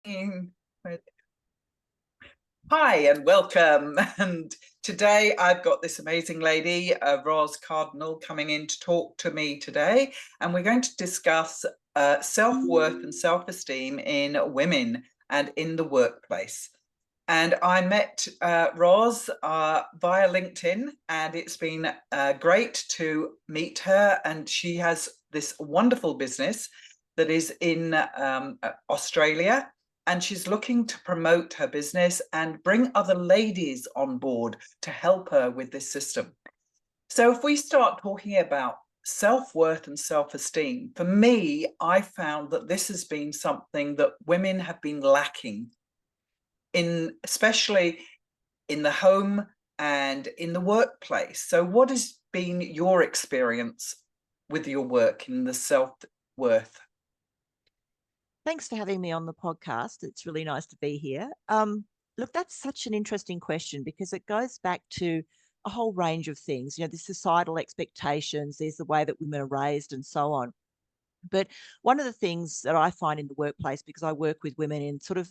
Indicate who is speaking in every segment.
Speaker 1: Hi and welcome. And today I've got this amazing lady, Ros Cardinal, coming in to talk to me today. And we're going to discuss self-worth and self-esteem in women and in the workplace. And I met Ros via LinkedIn, and it's been great to meet her. And she has this wonderful business that is in Australia, and she's looking to promote her business and bring other ladies on board to help her with this system. So if we start talking about self-worth and self-esteem, for me, I found that this has been something that women have been lacking in, especially in the home and in the workplace. So what has been your experience with your work in the self-worth?
Speaker 2: Thanks for having me on the podcast. It's really nice to be here. Look, that's such an interesting question because it goes back to a whole range of things. The societal expectations, there's the way that women are raised and so on. But one of the things that I find in the workplace, because I work with women in sort of,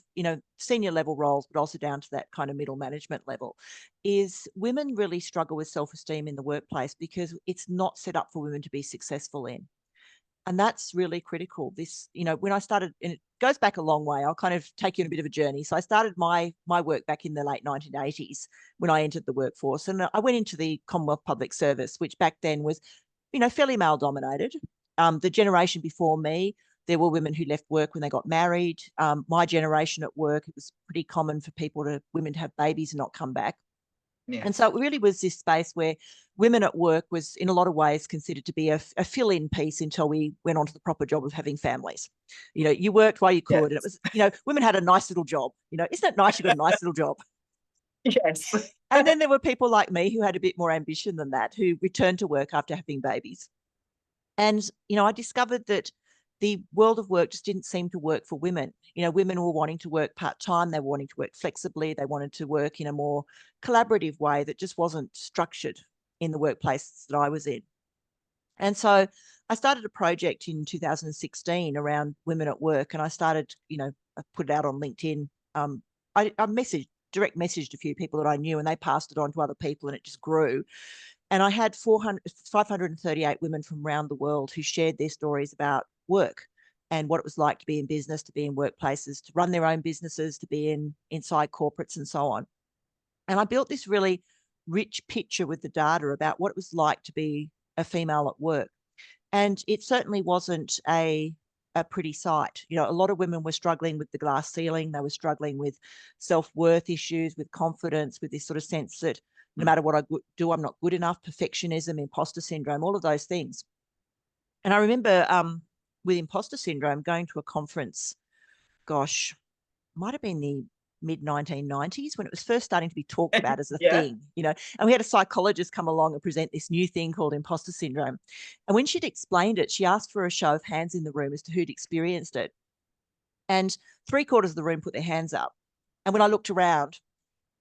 Speaker 2: senior level roles, but also down to that kind of middle management level, is women really struggle with self-esteem in the workplace because it's not set up for women to be successful in. And that's really critical. When I started, and it goes back a long way, I'll kind of take you on a bit of a journey. So I started my work back in the late 1980s when I entered the workforce, and I went into the Commonwealth Public Service, which back then was, fairly male dominated. The generation before me, there were women who left work when they got married. My generation at work, it was pretty common for women to have babies and not come back.
Speaker 1: Yeah.
Speaker 2: And so it really was this space where women at work was in a lot of ways considered to be a fill-in piece until we went on to the proper job of having families. You worked while you could.
Speaker 1: Yes.
Speaker 2: And it was, women had a nice little job. Isn't it nice you got a nice little job?
Speaker 1: Yes.
Speaker 2: And then there were people like me who had a bit more ambition than that, who returned to work after having babies. And, I discovered that the world of work just didn't seem to work for women. Women were wanting to work part-time, they were wanting to work flexibly, they wanted to work in a more collaborative way that just wasn't structured in the workplaces that I was in. And so I started a project in 2016 around women at work, and I started, I put it out on LinkedIn. I direct messaged a few people that I knew, and they passed it on to other people, and it just grew. And I had 538 women from around the world who shared their stories about work and what it was like to be in business, to be in workplaces, to run their own businesses, to be inside corporates and so on. And I built this really rich picture with the data about what it was like to be a female at work. And it certainly wasn't a pretty sight. A lot of women were struggling with the glass ceiling. They were struggling with self-worth issues, with confidence, with this sort of sense that no matter what I do, I'm not good enough, perfectionism, imposter syndrome, all of those things. And I remember with imposter syndrome going to a conference, gosh, might have been the mid 1990s when it was first starting to be talked about as a
Speaker 1: Yeah.
Speaker 2: thing, and we had a psychologist come along and present this new thing called imposter syndrome. And when she'd explained it, she asked for a show of hands in the room as to who'd experienced it. And 3/4 of the room put their hands up. And when I looked around,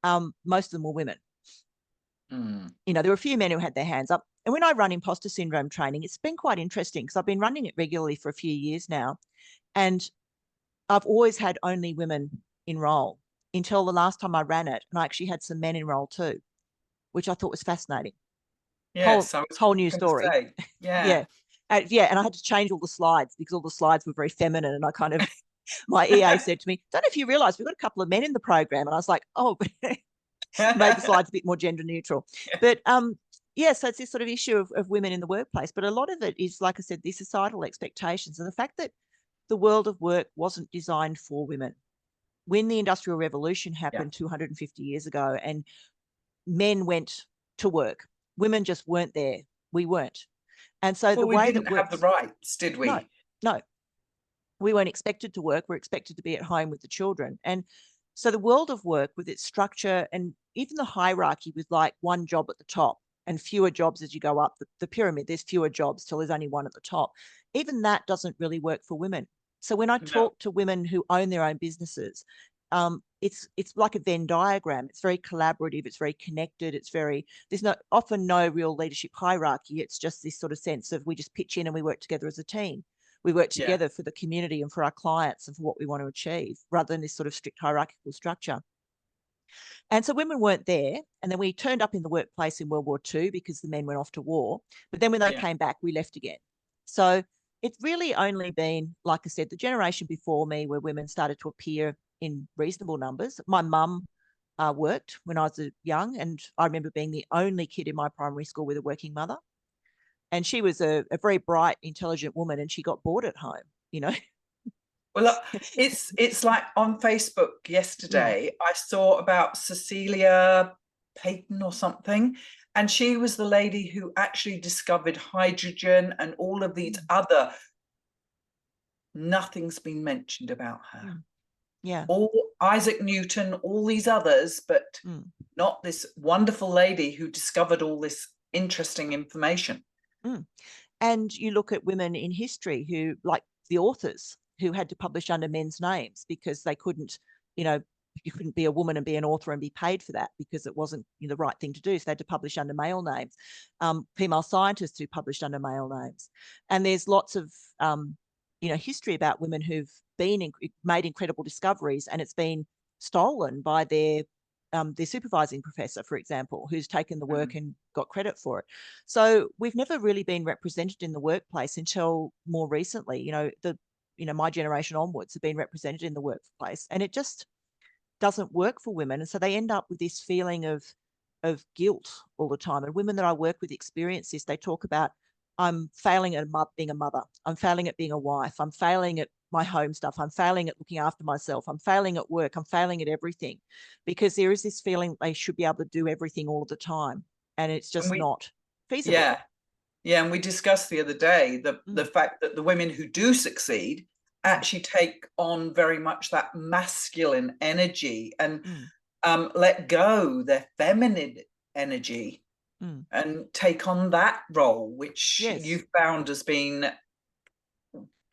Speaker 2: most of them were women. There were a few men who had their hands up. And when I run imposter syndrome training, it's been quite interesting because I've been running it regularly for a few years now. And I've always had only women enroll until the last time I ran it. And I actually had some men enroll too, which I thought was fascinating.
Speaker 1: Yes, I was
Speaker 2: Whole new
Speaker 1: going to
Speaker 2: story.
Speaker 1: say.
Speaker 2: Yeah.
Speaker 1: Yeah.
Speaker 2: Yeah. And I had to change all the slides because all the slides were very feminine. And I kind of, my EA said to me, don't know if you realize we've got a couple of men in the program. And I was like, oh, made the slides a bit more gender neutral. But yeah, so it's this sort of issue of women in the workplace. But a lot of it is, like I said, these societal expectations and the fact that the world of work wasn't designed for women. When the Industrial Revolution
Speaker 1: Yeah.
Speaker 2: happened 250 years ago and men went to work, women just weren't there. We weren't. And so
Speaker 1: Well,
Speaker 2: the
Speaker 1: we
Speaker 2: way that
Speaker 1: didn't have the
Speaker 2: works,
Speaker 1: rights, did
Speaker 2: no,
Speaker 1: we?
Speaker 2: no, we weren't expected to work. We're expected to be at home with the children. And so the world of work with its structure and even the hierarchy with like one job at the top and fewer jobs as you go up the pyramid, there's fewer jobs till there's only one at the top. Even that doesn't really work for women. So when I
Speaker 1: No.
Speaker 2: talk to women who own their own businesses, it's like a Venn diagram. It's very collaborative. It's very connected. There's often no real leadership hierarchy. It's just this sort of sense of we just pitch in and we work together as a team. We work
Speaker 1: Yeah.
Speaker 2: together for the community and for our clients and for what we want to achieve, rather than this sort of strict hierarchical structure. And so women weren't there. And then we turned up in the workplace in World War II because the men went off to war. But then when they came back, we left again. So it's really only been, like I said, the generation before me where women started to appear in reasonable numbers. My mum worked when I was young, and I remember being the only kid in my primary school with a working mother. And she was a very bright, intelligent woman, and she got bored at home, you know.
Speaker 1: Well, it's like on Facebook yesterday, I saw about Cecilia Payton or something, and she was the lady who actually discovered hydrogen and all of these other. Nothing's been mentioned about her.
Speaker 2: Yeah.
Speaker 1: All Isaac Newton, all these others, but not this wonderful lady who discovered all this interesting information.
Speaker 2: And you look at women in history who, like the authors, who had to publish under men's names because they couldn't, you know, you couldn't be a woman and be an author and be paid for that because it wasn't, you know, the right thing to do. So they had to publish under male names. Female scientists who published under male names. And there's lots of, you know, history about women who've made incredible discoveries, and it's been stolen by their supervising professor, for example, who's taken the work and got credit for it. So we've never really been represented in the workplace until more recently. You know, my generation onwards have been represented in the workplace, and it just doesn't work for women. And so they end up with this feeling of guilt all the time. And women that I work with experience this. They talk about, I'm failing at being a mother. I'm failing at being a wife. I'm failing at my home stuff. I'm failing at looking after myself. I'm failing at work. I'm failing at everything, because there is this feeling they should be able to do everything all the time. And it's just not feasible.
Speaker 1: Yeah. Yeah. And we discussed the other day the fact that the women who do succeed actually take on very much that masculine energy and let go their feminine energy and take on that role, which you've found has been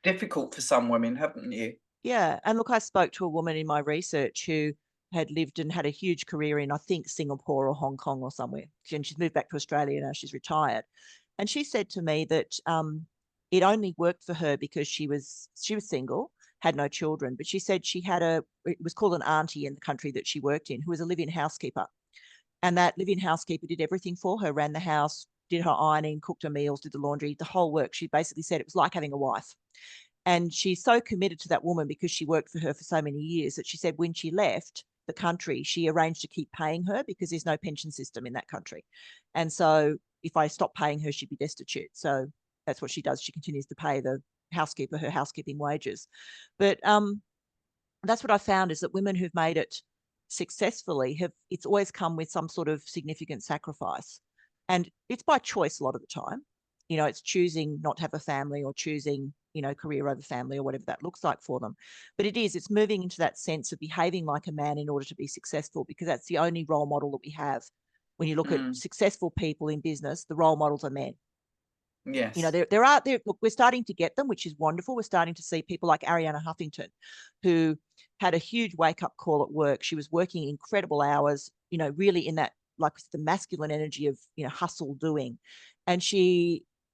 Speaker 1: difficult for some women, haven't you?
Speaker 2: Yeah. And look, I spoke to a woman in my research who had lived and had a huge career in, I think, Singapore or Hong Kong or somewhere. And she's moved back to Australia now, she's retired. And she said to me that it only worked for her because she was single, had no children, but she said she had it was called an auntie in the country that she worked in, who was a live-in housekeeper. And that live-in housekeeper did everything for her, ran the house, did her ironing, cooked her meals, did the laundry, the whole work. She basically said it was like having a wife. And she's so committed to that woman because she worked for her for so many years that she said when she left the country, she arranged to keep paying her because there's no pension system in that country. And so if I stopped paying her, she'd be destitute. So that's what she does. She continues to pay the housekeeper her housekeeping wages. But that's what I found, is that women who've made it successfully it's always come with some sort of significant sacrifice. And it's by choice a lot of the time. You know, it's choosing not to have a family, or choosing, you know, career over family, or whatever that looks like for them. But it's moving into that sense of behaving like a man in order to be successful, because that's the only role model that we have. When you look at successful people in business, the role models are men.
Speaker 1: Yes.
Speaker 2: You know, look, we're starting to get them, which is wonderful. We're starting to see people like Arianna Huffington, who had a huge wake-up call at work. She was working incredible hours, you know, really in that, like, the masculine energy of, you know, hustle doing. And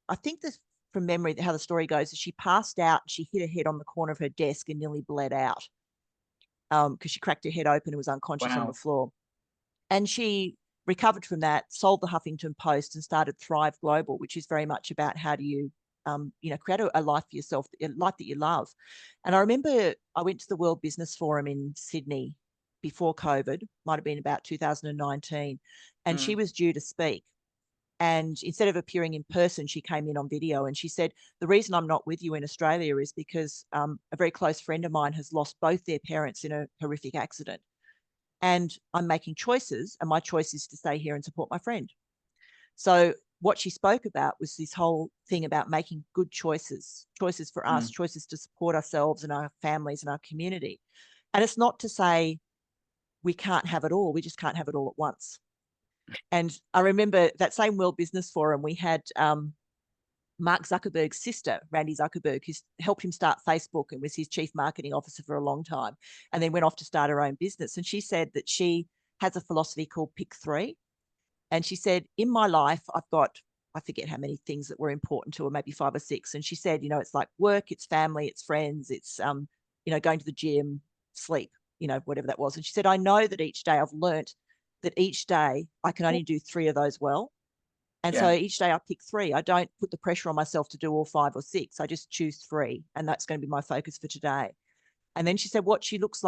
Speaker 2: I think this, from memory, how the story goes, is she passed out, she hit her head on the corner of her desk and nearly bled out because she cracked her head open and was unconscious on the floor. And she recovered from that, sold the Huffington Post, and started Thrive Global, which is very much about how do you, you know, create a life for yourself, a life that you love. And I remember I went to the World Business Forum in Sydney before COVID, might have been about 2019, and she was due to speak. And instead of appearing in person, she came in on video, and she said, the reason I'm not with you in Australia is because a very close friend of mine has lost both their parents in a horrific accident. And I'm making choices, and my choice is to stay here and support my friend. So what she spoke about was this whole thing about making good choices for us, choices to support ourselves and our families and our community. And it's not to say we can't have it all. We just can't have it all at once. And I remember that same World Business Forum, we had Mark Zuckerberg's sister, Randy Zuckerberg, who helped him start Facebook and was his chief marketing officer for a long time, and then went off to start her own business. And she said that she has a philosophy called Pick Three. And she said, in my life, I've got I forget how many things that were important to her, maybe 5 or 6. And she said, you know, it's like work, it's family, it's friends, it's, you know, going to the gym, sleep, you know, whatever that was. And she said, I know that each day I've learnt that each day I can only do 3 of those well. And so each day I pick 3. I don't put the pressure on myself to do all 5 or 6. I just choose 3. And that's going to be my focus for today. And then she said what she looks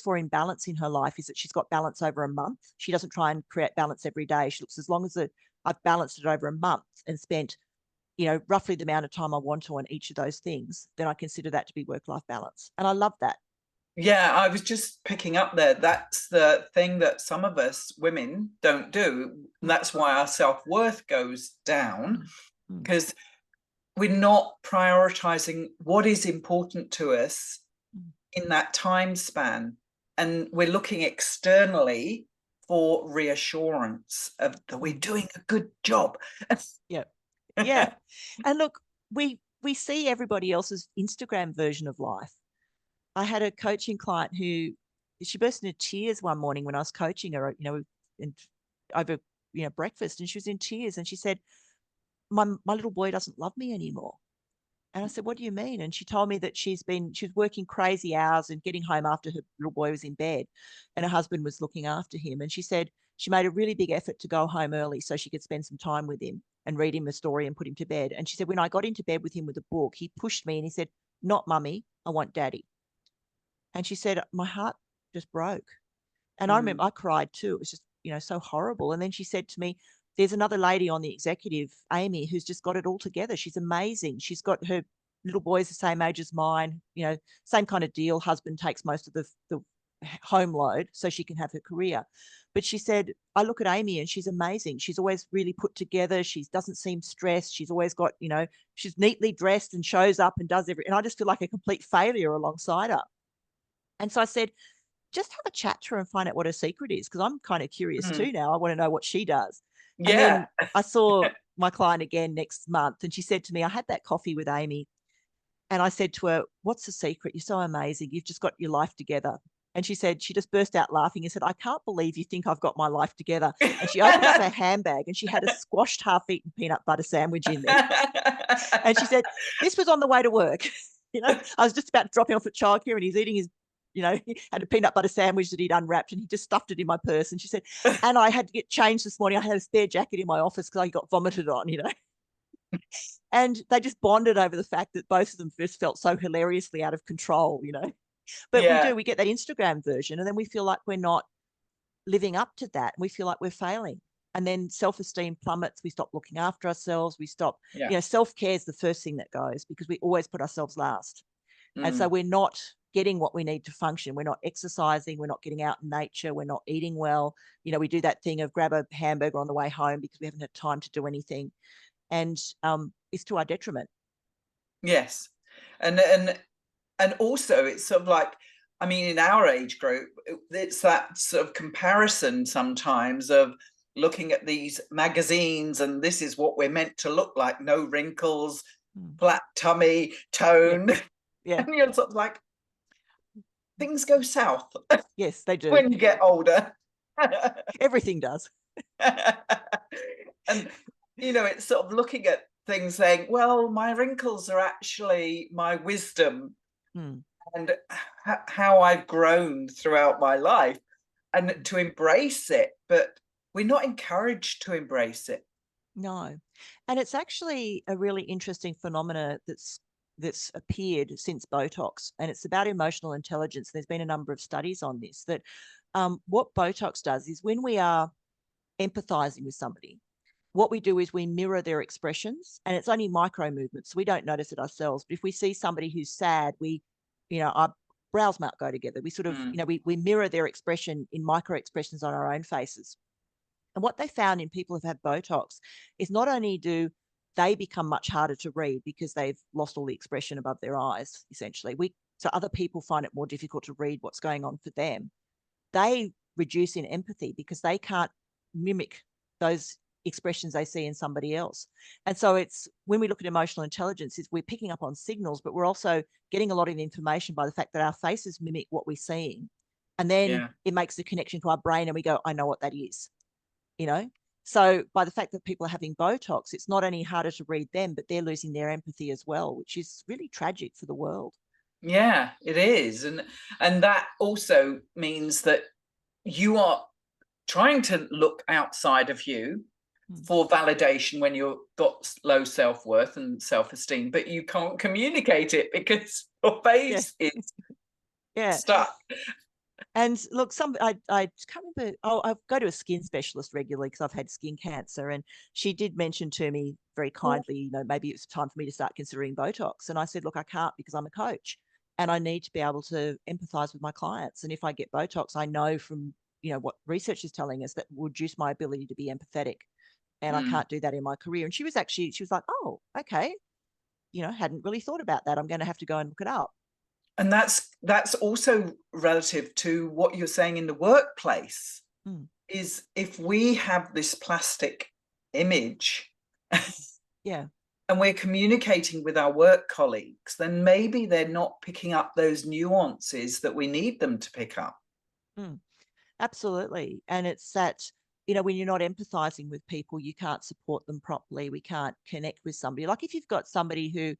Speaker 2: for in balance in her life is that she's got balance over a month. She doesn't try and create balance every day. She looks, as long as I've balanced it over a month and spent, you know, roughly the amount of time I want to on each of those things, then I consider that to be work-life balance. And I love that.
Speaker 1: Yeah, I was just picking up there. That's the thing that some of us women don't do. And that's why our self-worth goes down, because we're not prioritizing what is important to us in that time span. And we're looking externally for reassurance of that we're doing a good job.
Speaker 2: Yeah. Yeah. And look, we see everybody else's Instagram version of life. I had a coaching client who, she burst into tears one morning when I was coaching her, you know, and over, you know, breakfast, and she was in tears, and she said, my little boy doesn't love me anymore. And I said, what do you mean? And she told me that she was working crazy hours and getting home after her little boy was in bed and her husband was looking after him. And she said she made a really big effort to go home early so she could spend some time with him and read him a story and put him to bed. And she said, when I got into bed with him with a book, he pushed me and he said, not mummy, I want daddy. And she said, my heart just broke. And I remember I cried too. It was just, you know, so horrible. And then she said to me, there's another lady on the executive, Amy, who's just got it all together. She's amazing. She's got her little boys the same age as mine, you know, same kind of deal. Husband takes most of the home load so she can have her career. But she said, I look at Amy and she's amazing. She's always really put together. She doesn't seem stressed. She's always got, you know, she's neatly dressed and shows up and does everything. And I just feel like a complete failure alongside her. And so I said, just have a chat to her and find out what her secret is, because I'm kind of curious too now. I want to know what she does. And then I saw my client again next month, and she said to me, I had that coffee with Amy, and I said to her, what's the secret? You're so amazing. You've just got your life together. And she said, she just burst out laughing and said, I can't believe you think I've got my life together. And she opened up her handbag and she had a squashed half-eaten peanut butter sandwich in there. And she said, this was on the way to work. You know, I was just about to drop him off at childcare and he's eating his, you know, he had a peanut butter sandwich that he'd unwrapped and he just stuffed it in my purse. And she said, and I had to get changed this morning. I had a spare jacket in my office because I got vomited on, you know. And they just bonded over the fact that both of them just felt so hilariously out of control, you know. But we get that Instagram version, and then we feel like we're not living up to that. We feel like we're failing. And then self-esteem plummets. We stop looking after ourselves. We stop, you know, self-care is the first thing that goes because we always put ourselves last. And so we're not getting what we need to function. We're not exercising. We're not getting out in nature. We're not eating well. You know, we do that thing of grab a hamburger on the way home because we haven't had time to do anything. And it's to our detriment.
Speaker 1: Yes. And also it's sort of like, I mean, in our age group, it's that sort of comparison sometimes of looking at these magazines and this is what we're meant to look like. No wrinkles, flat tummy, tone.
Speaker 2: Yeah.
Speaker 1: And you're sort of like, things go south.
Speaker 2: Yes, they do.
Speaker 1: When you get older.
Speaker 2: Everything does.
Speaker 1: And, you know, it's sort of looking at things saying, well, my wrinkles are actually my wisdom and how I've grown throughout my life, and to embrace it. But we're not encouraged to embrace it.
Speaker 2: No. And it's actually a really interesting phenomena that's appeared since Botox, and it's about emotional intelligence. There's been a number of studies on this, that what Botox does is when we are empathizing with somebody, what we do is we mirror their expressions, and it's only micro movements, so we don't notice it ourselves. But if we see somebody who's sad, we, you know, our brows might go together. We sort of, you know, we mirror their expression in micro expressions on our own faces. And what they found in people who've had Botox is not only do they become much harder to read because they've lost all the expression above their eyes, essentially. So other people find it more difficult to read what's going on for them. They reduce in empathy because they can't mimic those expressions they see in somebody else. And so it's, when we look at emotional intelligence, is we're picking up on signals, but we're also getting a lot of information by the fact that our faces mimic what we're seeing. And then it makes the connection to our brain and we go, I know what that is, you know? So by the fact that people are having Botox, it's not only harder to read them, but they're losing their empathy as well, which is really tragic for the world.
Speaker 1: Yeah, it is. And that also means that you are trying to look outside of you for validation when you've got low self-worth and self-esteem, but you can't communicate it because your face is stuck.
Speaker 2: And look, I can't remember. Oh, I go to a skin specialist regularly because I've had skin cancer, and she did mention to me very kindly, you know, maybe it's time for me to start considering Botox. And I said, look, I can't because I'm a coach, and I need to be able to empathize with my clients. And if I get Botox, I know from, you know, what research is telling us that will reduce my ability to be empathetic, and I can't do that in my career. And she was like, oh, okay, you know, hadn't really thought about that. I'm going to have to go and look it up.
Speaker 1: And that's also relative to what you're saying in the workplace. Is if we have this plastic image and we're communicating with our work colleagues, then maybe they're not picking up those nuances that we need them to pick up.
Speaker 2: Absolutely. And it's that, you know, when you're not empathizing with people, you can't support them properly. We can't connect with somebody. Like if you've got somebody who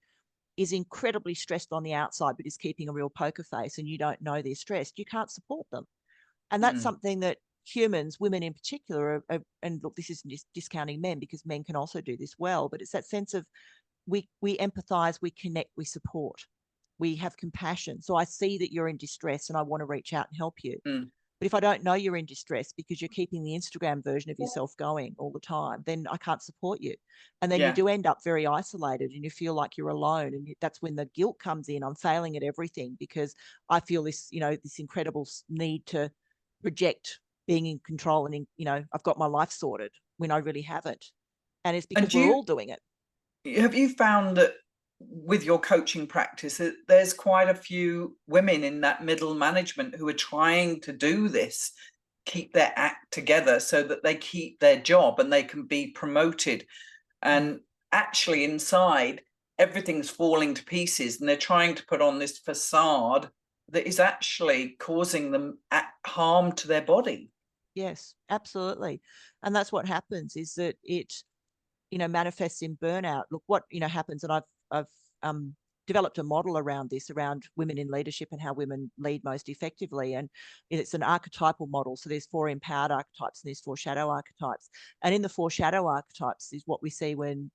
Speaker 2: is incredibly stressed on the outside, but is keeping a real poker face and you don't know they're stressed, you can't support them. And that's something that humans, women in particular, and look, this isn't just discounting men because men can also do this well, but it's that sense of we empathize, we connect, we support, we have compassion. So I see that you're in distress and I want to reach out and help you. But if I don't know you're in distress because you're keeping the Instagram version of yourself going all the time, then I can't support you. And then you do end up very isolated and you feel like you're alone. And that's when the guilt comes in. I'm failing at everything because I feel this, you know, this incredible need to project being in control and, you know, I've got my life sorted when I really haven't. And it's because we're all doing it.
Speaker 1: Have you found that with your coaching practice, there's quite a few women in that middle management who are trying to do this, keep their act together so that they keep their job and they can be promoted, and actually inside everything's falling to pieces and they're trying to put on this facade that is actually causing them harm to their body?
Speaker 2: Yes, absolutely. And that's what happens, is that it, you know, manifests in burnout. Look, what, you know, happens, and I've developed a model around this, around women in leadership and how women lead most effectively. And it's an archetypal model. So there's 4 empowered archetypes and there's 4 shadow archetypes. And in the 4 shadow archetypes is what we see when,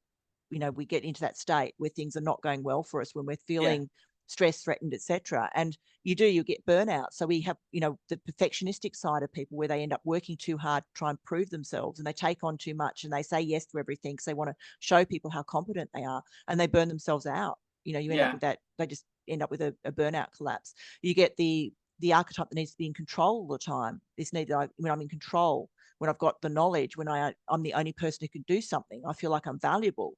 Speaker 2: you know, we get into that state where things are not going well for us, when we're feeling stressed, threatened, etc. And you get burnout. So we have, you know, the perfectionistic side of people where they end up working too hard to try and prove themselves, and they take on too much and they say yes to everything because they want to show people how competent they are, and they burn themselves out. You know, you end up with that, they just end up with a burnout collapse. You get the archetype that needs to be in control all the time. This need, when I'm in control, when I've got the knowledge, when I'm the only person who can do something, I feel like I'm valuable.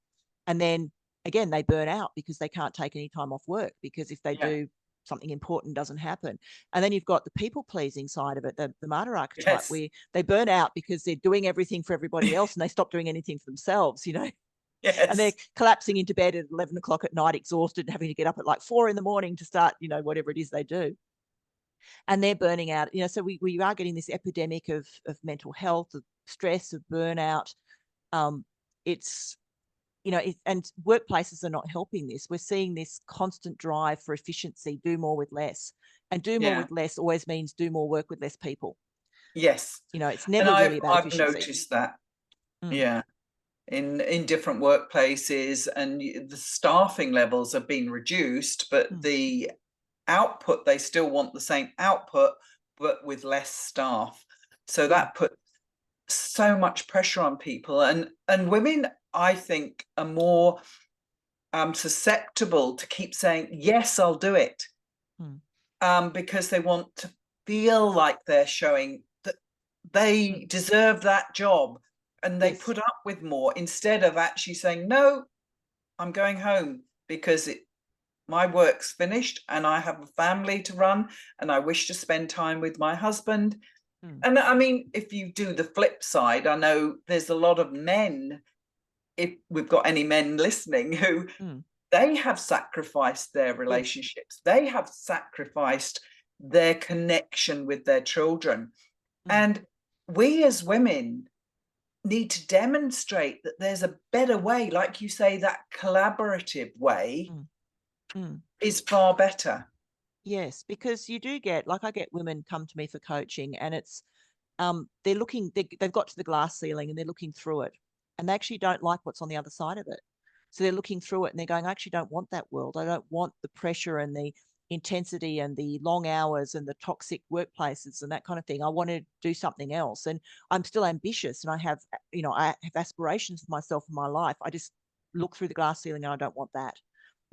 Speaker 2: And then again, they burn out because they can't take any time off work, because if they do, something important doesn't happen. And then you've got the people pleasing side of it, the martyr archetype, where they burn out because they're doing everything for everybody else and they stop doing anything for themselves, you know. And they're collapsing into bed at 11 o'clock at night, exhausted, and having to get up at like 4 in the morning to start, you know, whatever it is they do. And they're burning out, you know. So we are getting this epidemic of mental health, of stress, of burnout. It's, you know, and workplaces are not helping this. We're seeing this constant drive for efficiency, do more with less. And do more with less always means do more work with less people.
Speaker 1: Yes.
Speaker 2: You know, it's never really about efficiency.
Speaker 1: I've noticed that. In different workplaces, and the staffing levels have been reduced, but the output, they still want the same output, but with less staff. So that put so much pressure on people, and women, I think, are more susceptible to keep saying, yes, I'll do it, because they want to feel like they're showing that they deserve that job, and they put up with more instead of actually saying, no, I'm going home because my work's finished and I have a family to run and I wish to spend time with my husband. And I mean, if you do the flip side, I know there's a lot of men, if we've got any men listening, who they have sacrificed their relationships. They have sacrificed their connection with their children. And we as women, need to demonstrate that there's a better way. Like you say, that collaborative way
Speaker 2: Mm, mm.
Speaker 1: is far better.
Speaker 2: Yes, because you do get, like I get women come to me for coaching, and it's they're looking, they've got to the glass ceiling and they're looking through it, and they actually don't like what's on the other side of it. So they're looking through it and they're going, I actually don't want that world. I don't want the pressure and the intensity and the long hours and the toxic workplaces and that kind of thing. I want to do something else. And I'm still ambitious, and I have, I have aspirations for myself in my life. I just look through the glass ceiling and I don't want that.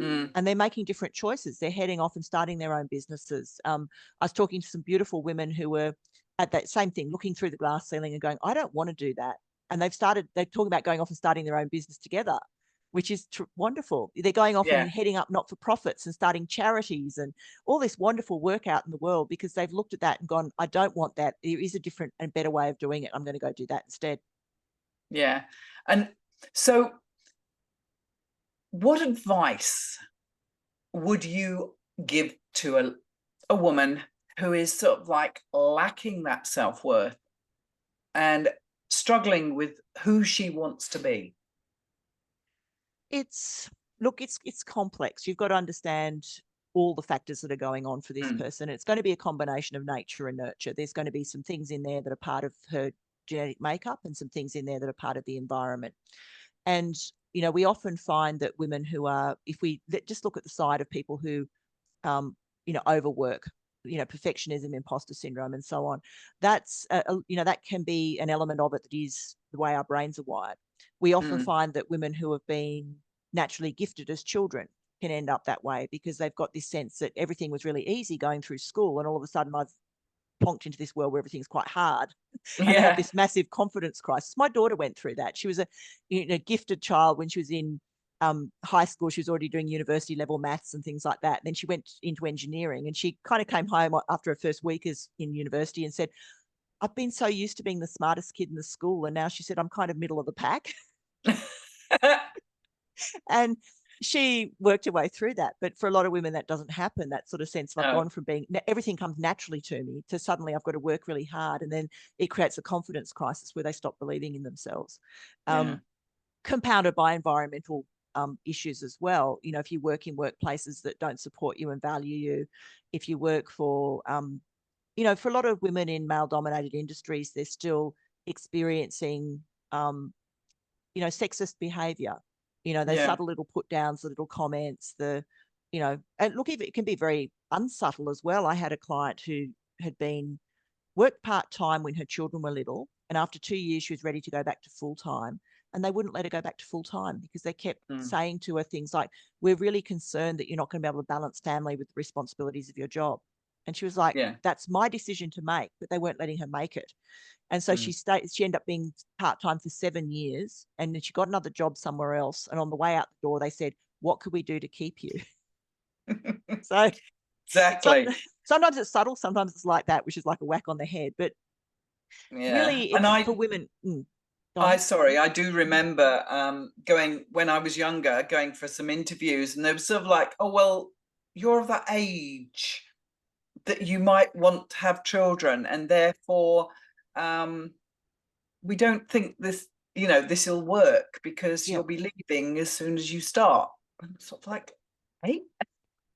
Speaker 1: Mm.
Speaker 2: And they're making different choices. They're heading off and starting their own businesses. I was talking to some beautiful women who were at that same thing, looking through the glass ceiling and going, I don't want to do that. And they're talking about going off and starting their own business together, which is wonderful. They're going off
Speaker 1: Yeah.
Speaker 2: and heading up not-for-profits and starting charities and all this wonderful work out in the world, because they've looked at that and gone, I don't want that. There is a different and better way of doing it. I'm going to go do that instead.
Speaker 1: Yeah. And so what advice would you give to a woman who is sort of like lacking that self-worth and struggling with who she wants to be?
Speaker 2: It's Look, it's complex. You've got to understand all the factors that are going on for this
Speaker 1: Mm.
Speaker 2: person. It's going to be a combination of nature and nurture. There's going to be some things in there that are part of her genetic makeup and some things in there that are part of the environment. And we often find that women who are, if we just look at the side of people who overwork, perfectionism, imposter syndrome, and so on, that's that can be an element of it that is the way our brains are wired. We often
Speaker 1: Mm.
Speaker 2: find that women who have been naturally gifted as children can end up that way, because they've got this sense that everything was really easy going through school, and all of a sudden I've plonked into this world where everything's quite hard, and they have
Speaker 1: Yeah.
Speaker 2: this massive confidence crisis. My daughter went through that. She was a gifted child when she was in high school. She was already doing university level maths and things like that. And then she went into engineering, and she kind of came home after her first week as in university and said, I've been so used to being the smartest kid in the school, and now she said I'm kind of middle of the pack. And she worked her way through that. But for a lot of women, that doesn't happen. That sort of sense of I've
Speaker 1: No.
Speaker 2: gone from being everything comes naturally to me to suddenly I've got to work really hard. And then it creates a confidence crisis where they stop believing in themselves,
Speaker 1: Yeah.
Speaker 2: compounded by environmental issues as well. If you work in workplaces that don't support you and value you, if you work for, for a lot of women in male dominated industries, they're still experiencing, sexist behavior, those
Speaker 1: Yeah.
Speaker 2: subtle little put downs, the little comments, and look, it can be very unsubtle as well. I had a client who had been worked part-time when her children were little, and after 2 years she was ready to go back to full-time, and they wouldn't let her go back to full-time because they kept
Speaker 1: Mm.
Speaker 2: saying to her things like, we're really concerned that you're not going to be able to balance family with the responsibilities of your job. And she was like,
Speaker 1: Yeah.
Speaker 2: that's my decision to make, but they weren't letting her make it. And so
Speaker 1: Mm.
Speaker 2: she ended up being part-time for 7 years, and then she got another job somewhere else. And on the way out the door, they said, what could we do to keep you? So
Speaker 1: Exactly.
Speaker 2: sometimes it's subtle, sometimes it's like that, which is like a whack on the head. But
Speaker 1: Yeah.
Speaker 2: really,
Speaker 1: And
Speaker 2: it's for women. Go
Speaker 1: I
Speaker 2: on.
Speaker 1: sorry, I do remember going when I was younger, going for some interviews, and they were sort of like, "Oh well, you're of that age that you might want to have children, and therefore um, we don't think this will work because
Speaker 2: Yeah.
Speaker 1: you'll be leaving as soon as you start." And it's sort of like, hey,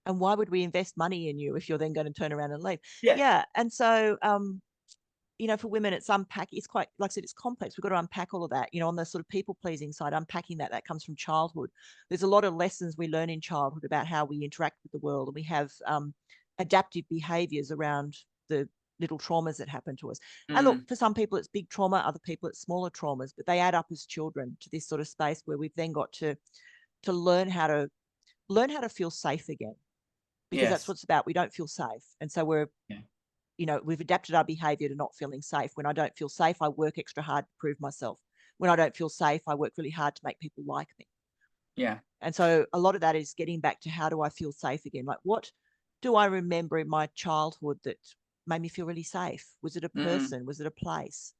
Speaker 2: And why would we invest money in you if you're then going to turn around and leave?
Speaker 1: yeah,
Speaker 2: Yeah. And so, for women, it's it's quite, like I said, it's complex. We've got to unpack all of that, on the sort of people pleasing side, unpacking that comes from childhood. There's a lot of lessons we learn in childhood about how we interact with the world, and we have adaptive behaviors around the little traumas that happen to us. And look,
Speaker 1: mm,
Speaker 2: for some people it's big trauma, other people it's smaller traumas, but they add up as children to this sort of space where we've then got to learn how to feel safe again, because that's
Speaker 1: yes,
Speaker 2: what it's about. We don't feel safe, and so
Speaker 1: yeah,
Speaker 2: we've adapted our behavior to not feeling safe. When I don't feel safe, I work extra hard to prove myself. When I don't feel safe, I work really hard to make people like me.
Speaker 1: yeah,
Speaker 2: And so a lot of that is getting back to, how do I feel safe again? Like, what do I remember in my childhood that made me feel really safe? Was it a
Speaker 1: mm,
Speaker 2: person? Was it a place?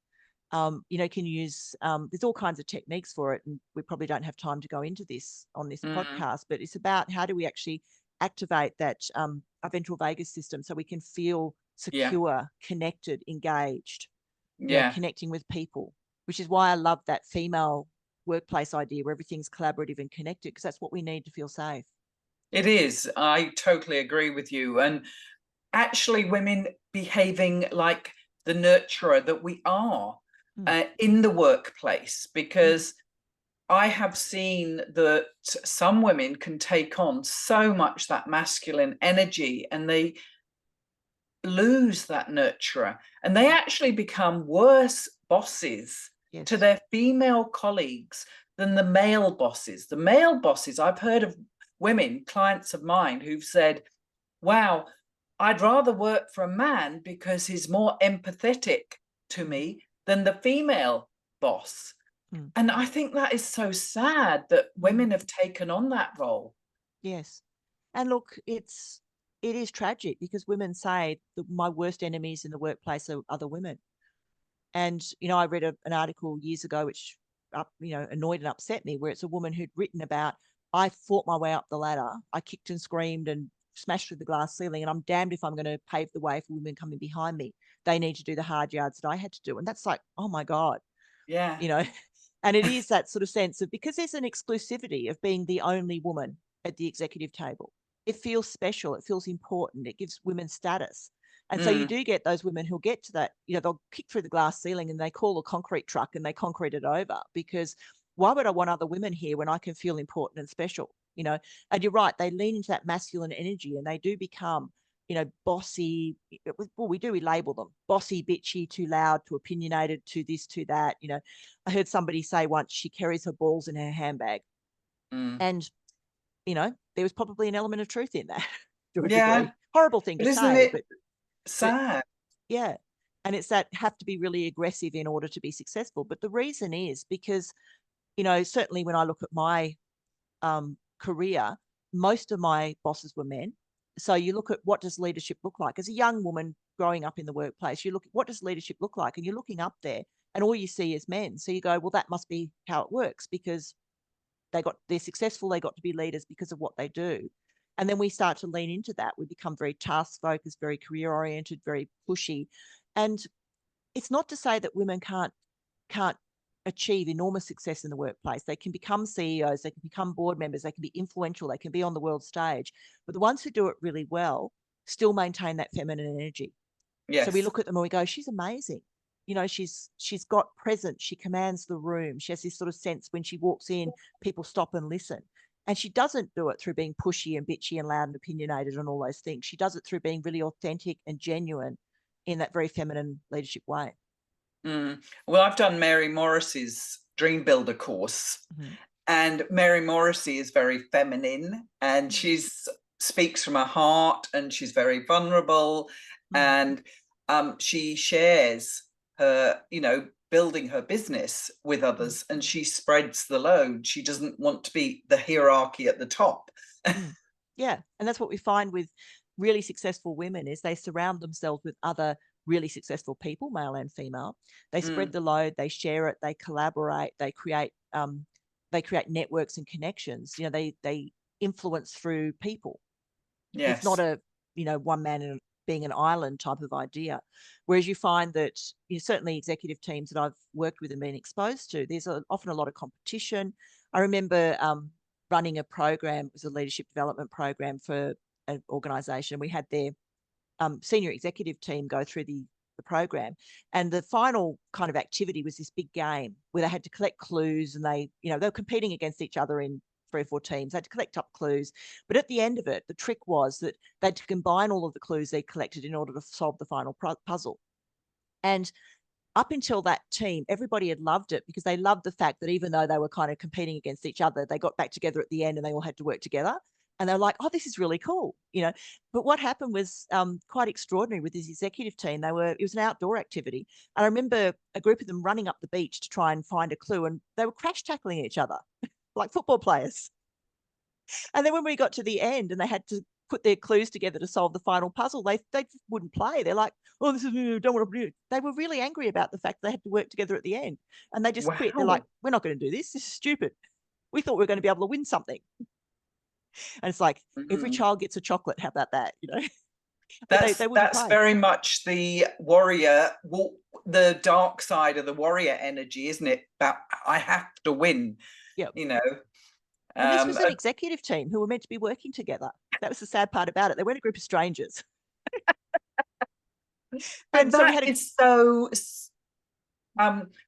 Speaker 2: Can use, there's all kinds of techniques for it. And we probably don't have time to go into this on this
Speaker 1: mm,
Speaker 2: podcast, but it's about how do we actually activate that our ventral vagus system so we can feel
Speaker 1: yeah,
Speaker 2: secure, connected, engaged,
Speaker 1: yeah,
Speaker 2: connecting with people. which is why I love that female workplace idea where everything's collaborative and connected, because that's what we need to feel safe.
Speaker 1: It is. I totally agree with you. And actually, women behaving like the nurturer that we are in the workplace, because I have seen that some women can take on so much that masculine energy and they lose that nurturer, and they actually become worse bosses to their female colleagues than the male bosses. The male bosses, I've heard of women, clients of mine, who've said, wow, I'd rather work for a man because he's more empathetic to me than the female boss. And I think that is so sad that women have taken on that role.
Speaker 2: Yes. And look, it is tragic, because women say that my worst enemies in the workplace are other women. And, you know, I read an article years ago, which, annoyed and upset me, where it's a woman who'd written about, I fought my way up the ladder. I kicked and screamed and smashed through the glass ceiling, and I'm damned if I'm going to pave the way for women coming behind me. They need to do the hard yards that I had to do. And that's like, oh my God.
Speaker 1: Yeah.
Speaker 2: You know, and it is that sort of sense of, because there's an exclusivity of being the only woman at the executive table. It feels special. It feels important. It gives women status. And so you do get those women who'll get to that, they'll kick through the glass ceiling and they call a concrete truck and they concrete it over, because why would I want other women here when I can feel important and special? And you're right, they lean into that masculine energy and they do become, bossy. Well, we label them bossy, bitchy, too loud, too opinionated, too this, too that. I heard somebody say once she carries her balls in her handbag. And, there was probably an element of truth in that to a degree. Horrible thing to say, but
Speaker 1: sad.
Speaker 2: Yeah. And it's that have to be really aggressive in order to be successful. But the reason is because, certainly when I look at my career, most of my bosses were men. So you look at, what does leadership look like? As a young woman growing up in the workplace, you look at, what does leadership look like? And you're looking up there and all you see is men. So you go, well, that must be how it works, because they're successful. They got to be leaders because of what they do. And then we start to lean into that. We become very task focused, very career oriented, very pushy. And it's not to say that women can't achieve enormous success in the workplace. They can become CEOs, they can become board members, they can be influential, they can be on the world stage. But the ones who do it really well still maintain that feminine energy.
Speaker 1: Yes.
Speaker 2: So we look at them and we go, she's amazing. She's got presence, she commands the room. She has this sort of sense when she walks in, people stop and listen. And she doesn't do it through being pushy and bitchy and loud and opinionated and all those things. She does it through being really authentic and genuine in that very feminine leadership way.
Speaker 1: Well, I've done Mary Morrissey's Dream Builder course, and Mary Morrissey is very feminine, and she's speaks from her heart, and she's very vulnerable, and she shares her, building her business with others, and she spreads the load. She doesn't want to be the hierarchy at the top.
Speaker 2: Yeah, and that's what we find with really successful women, is they surround themselves with other really successful people, male and female. They spread the load, they share it, they collaborate, they create networks and connections. They influence through people.
Speaker 1: Yes.
Speaker 2: It's not a one man being an island type of idea. Whereas you find that certainly executive teams that I've worked with and been exposed to, there's often a lot of competition. I remember running a program, it was a leadership development program for an organization. We had their senior executive team go through the program, and the final kind of activity was this big game where they had to collect clues, and they were competing against each other in 3 or 4 teams. They had to collect up clues, but at the end of it, the trick was that they had to combine all of the clues they collected in order to solve the final puzzle. And up until that team, everybody had loved it, because they loved the fact that even though they were kind of competing against each other, they got back together at the end and they all had to work together. And they're like, oh, this is really cool, But what happened was quite extraordinary with this executive team. It was an outdoor activity. And I remember a group of them running up the beach to try and find a clue, and they were crash tackling each other like football players. And then when we got to the end and they had to put their clues together to solve the final puzzle, they just wouldn't play. They're like, oh, this is, don't want to do it. They were really angry about the fact they had to work together at the end, and they just quit. They're like, we're not going to do this. This is stupid. We thought we were going to be able to win something. And it's like, every child gets a chocolate. How about that?
Speaker 1: That's very much the warrior. the dark side of the warrior energy, isn't it? About I have to win.
Speaker 2: Yeah.
Speaker 1: You know.
Speaker 2: And this was an executive team who were meant to be working together. That was the sad part about it. They weren't a group of strangers.
Speaker 1: But that is so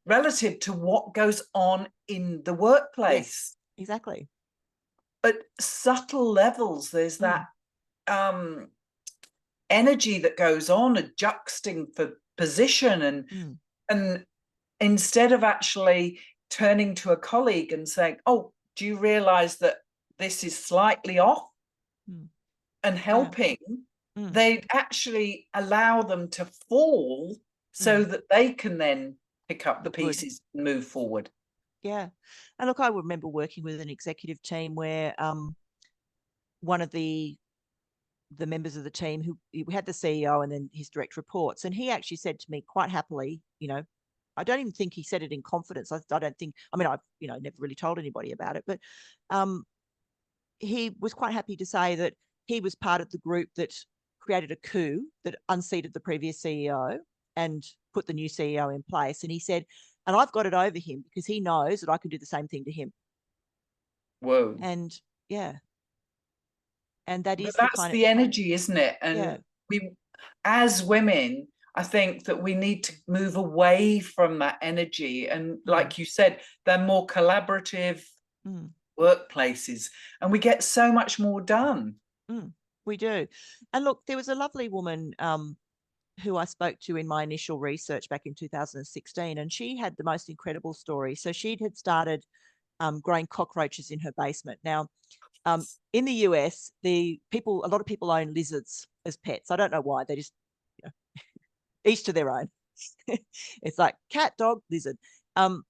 Speaker 1: relative to what goes on in the workplace.
Speaker 2: Yes, exactly.
Speaker 1: At subtle levels, there's that energy that goes on, adjusting for position, and instead of actually turning to a colleague and saying, oh, do you realize that this is slightly off, and helping, they'd actually allow them to fall so that they can then pick up the pieces and move forward.
Speaker 2: Yeah. And look, I remember working with an executive team where one of the members of the team, who we had the CEO and then his direct reports, and he actually said to me quite happily, you know, I don't even think he said it in confidence. I don't think, I mean, I've, you know, never really told anybody about it, but he was quite happy to say that he was part of the group that created a coup that unseated the previous CEO and put the new CEO in place. And he said, and I've got it over him because he knows that I can do the same thing to him.
Speaker 1: Whoa.
Speaker 2: And yeah. And that is
Speaker 1: that's the energy, isn't it? And we, as women, I think that we need to move away from that energy. And like you said, they're more collaborative workplaces, and we get so much more done.
Speaker 2: We do. And look, there was a lovely woman who I spoke to in my initial research back in 2016, and she had the most incredible story. So she had started growing cockroaches in her basement. Now, in the US, a lot of people own lizards as pets. I don't know why. They just, you know, each to their own. It's like cat, dog, lizard. And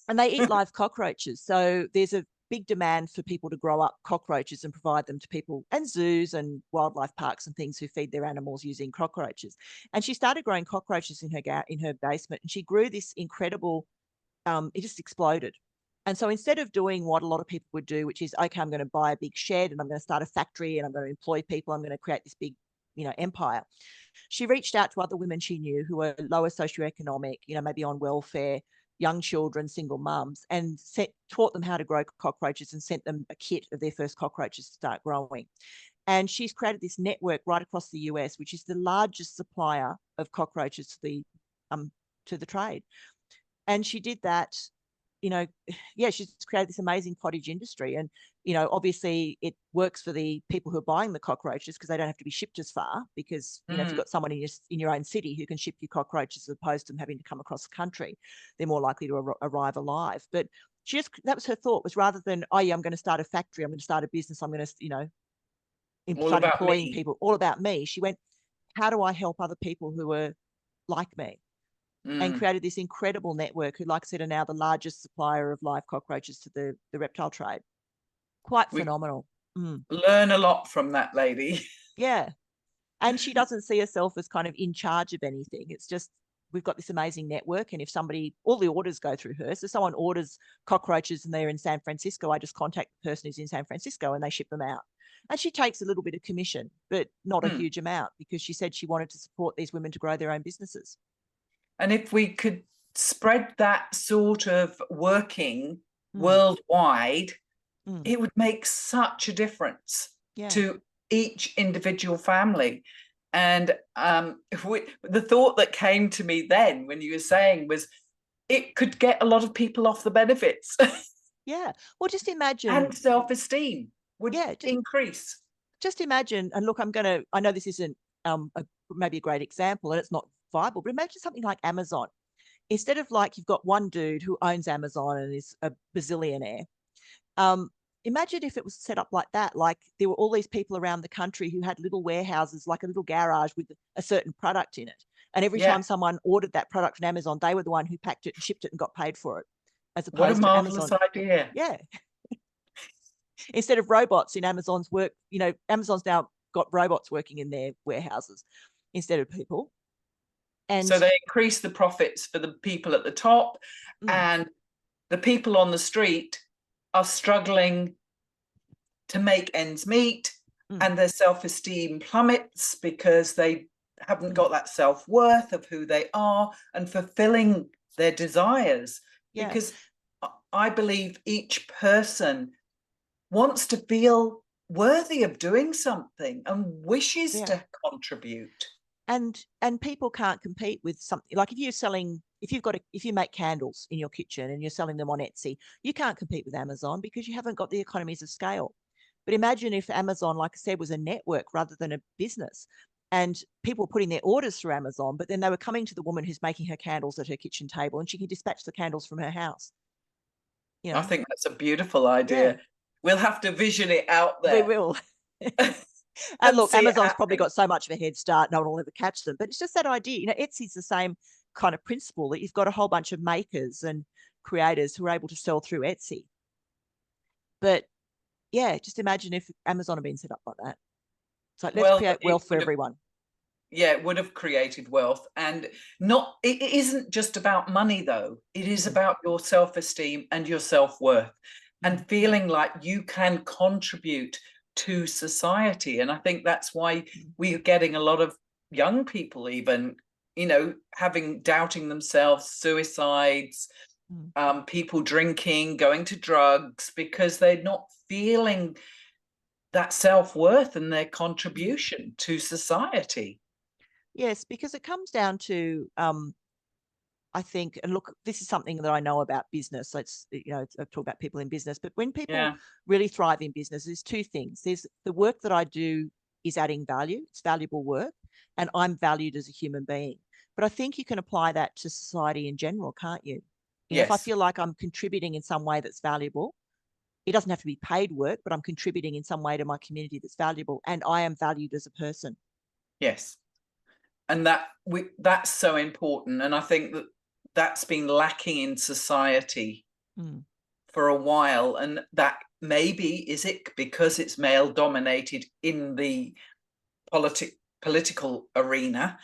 Speaker 2: they eat live cockroaches. So there's a big demand for people to grow up cockroaches and provide them to people and zoos and wildlife parks and things who feed their animals using cockroaches. And she started growing cockroaches in her basement, and she grew this incredible, it just exploded. And so instead of doing what a lot of people would do, which is, okay, I'm going to buy a big shed and I'm going to start a factory and I'm going to employ people, I'm going to create this big, you know, empire. She reached out to other women she knew who were lower socioeconomic, you know, maybe on welfare, young children, single mums, and taught them how to grow cockroaches and sent them a kit of their first cockroaches to start growing. And she's created this network right across the US, which is the largest supplier of cockroaches to the trade. And she did that, you know, yeah, she's created this amazing cottage industry. And, you know, obviously it works for the people who are buying the cockroaches because they don't have to be shipped as far, because, you know, if you've got someone in your own city who can ship you cockroaches as opposed to them having to come across the country, they're more likely to arrive alive. But that was her thought, was rather than, oh yeah, I'm going to start a factory, I'm going to start a business, I'm going to, you know, start employing people, all about me. She went, how do I help other people who are like me? And created this incredible network who, like I said, are now the largest supplier of live cockroaches to the reptile trade. Quite phenomenal.
Speaker 1: Learn a lot from that lady.
Speaker 2: Yeah. And she doesn't see herself as kind of in charge of anything. It's just, we've got this amazing network. And if all the orders go through her. So someone orders cockroaches and they're in San Francisco, I just contact the person who's in San Francisco and they ship them out. And she takes a little bit of commission, but not a huge amount, because she said she wanted to support these women to grow their own businesses.
Speaker 1: And if we could spread that sort of working worldwide, it would make such a difference to each individual family. And the thought that came to me then when you were saying was, it could get a lot of people off the benefits.
Speaker 2: Yeah. Well, just imagine.
Speaker 1: And self-esteem would increase.
Speaker 2: Just imagine, and look, I know this isn't maybe a great example and it's not viable, but imagine something like Amazon. Instead of like, you've got one dude who owns Amazon and is a bazillionaire. Imagine if it was set up like that, like there were all these people around the country who had little warehouses, like a little garage with a certain product in it. And every time someone ordered that product from Amazon, they were the one who packed it and shipped it and got paid for it, as opposed to Amazon.
Speaker 1: What a marvelous idea.
Speaker 2: Yeah. Instead of robots in Amazon's work, you know, Amazon's now got robots working in their warehouses instead of people. And
Speaker 1: so they increase the profits for the people at the top, and the people on the street are struggling to make ends meet, and their self-esteem plummets because they haven't got that self-worth of who they are and fulfilling their desires.
Speaker 2: Yeah.
Speaker 1: Because I believe each person wants to feel worthy of doing something and wishes to contribute.
Speaker 2: And people can't compete with something like if you make candles in your kitchen and you're selling them on Etsy, you can't compete with Amazon because you haven't got the economies of scale. But imagine if Amazon, like I said, was a network rather than a business, and people were putting their orders through Amazon, but then they were coming to the woman who's making her candles at her kitchen table, and she can dispatch the candles from her house. You know?
Speaker 1: I think that's a beautiful idea.
Speaker 2: Yeah.
Speaker 1: We'll have to vision it out
Speaker 2: We
Speaker 1: there.
Speaker 2: will. And look,
Speaker 1: see it
Speaker 2: Amazon's probably
Speaker 1: happening.
Speaker 2: got so much of a head start, no one will ever catch them. But it's just that idea. You know, Etsy's the same kind of principle that you've got a whole bunch of makers and creators who are able to sell through Etsy. But yeah, just imagine if Amazon had been set up like that. It's like, let's
Speaker 1: Well,
Speaker 2: create
Speaker 1: it
Speaker 2: wealth for
Speaker 1: would have,
Speaker 2: everyone.
Speaker 1: yeah, it would have created wealth. And it isn't just about money, though. It is about your self-esteem and your self-worth and feeling like you can contribute to society. And I think that's why we're getting a lot of young people even, you know, doubting themselves, suicides, people drinking, going to drugs, because they're not feeling that self-worth and their contribution to society.
Speaker 2: Yes, because it comes down to I think, and look, this is something that I know about business. So it's, you know, I talk about people in business, but when people really thrive in business, there's two things. There's the work that I do is adding value. It's valuable work, and I'm valued as a human being. But I think you can apply that to society in general, can't you? You know, if I feel like I'm contributing in some way that's valuable, it doesn't have to be paid work, but I'm contributing in some way to my community that's valuable, and I am valued as a person.
Speaker 1: Yes. And that's so important. And I think that's been lacking in society for a while. And that maybe, is it because it's male dominated in the political arena?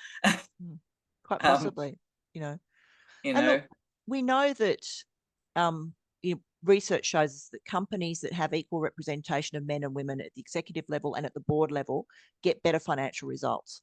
Speaker 2: Quite possibly, you know. And look, we know that you know, research shows us that companies that have equal representation of men and women at the executive level and at the board level get better financial results.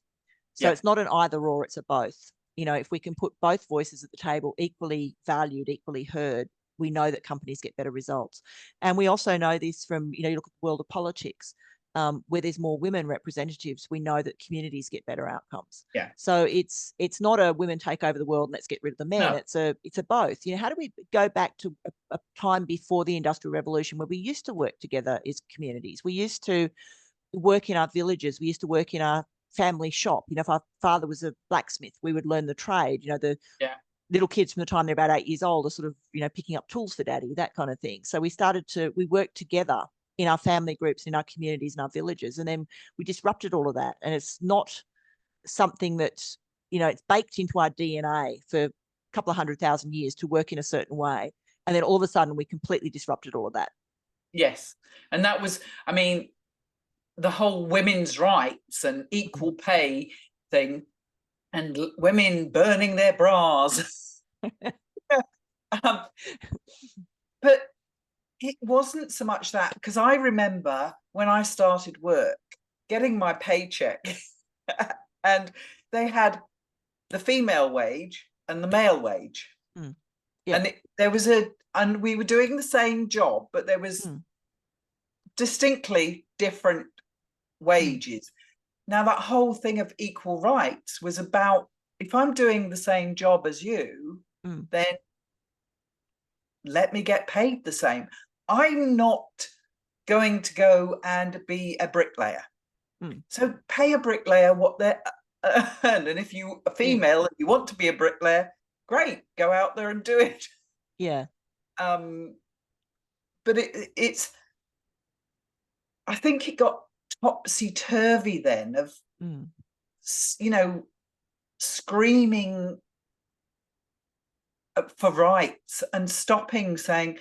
Speaker 2: So it's not an either or, it's a both. You know, if we can put both voices at the table, equally valued, equally heard, we know that companies get better results. And we also know this from, you know, you look at the world of politics, where there's more women representatives, we know that communities get better outcomes.
Speaker 1: Yeah.
Speaker 2: So it's not a women take over the world and let's get rid of the men. No. It's a both. You know, how do we go back to a time before the Industrial Revolution where we used to work together as communities? We used to work in our villages. We used to work in our family shop. You know, if our father was a blacksmith, we would learn the trade. You know, the little kids from the time they're about 8 years old are sort of, you know, picking up tools for daddy, that kind of thing. So we worked together in our family groups, in our communities, in our villages, and then we disrupted all of that. And it's not something that's, you know, it's baked into our DNA for a couple of 100,000 years to work in a certain way. And then all of a sudden we completely disrupted all of that.
Speaker 1: Yes. And that was, I mean, the whole women's rights and equal pay thing, and women burning their bras. But it wasn't so much that, because I remember when I started work, getting my paycheck, and they had the female wage and the male wage. And and we were doing the same job, but there was distinctly different wages. Now, that whole thing of equal rights was about, if I'm doing the same job as you, then let me get paid the same. I'm not going to go and be a bricklayer. So pay a bricklayer what they're earned. And if you are female and you want to be a bricklayer, great, go out there and do it.
Speaker 2: Yeah.
Speaker 1: But it's, I think it got topsy-turvy then of, you know, screaming for rights and stopping saying,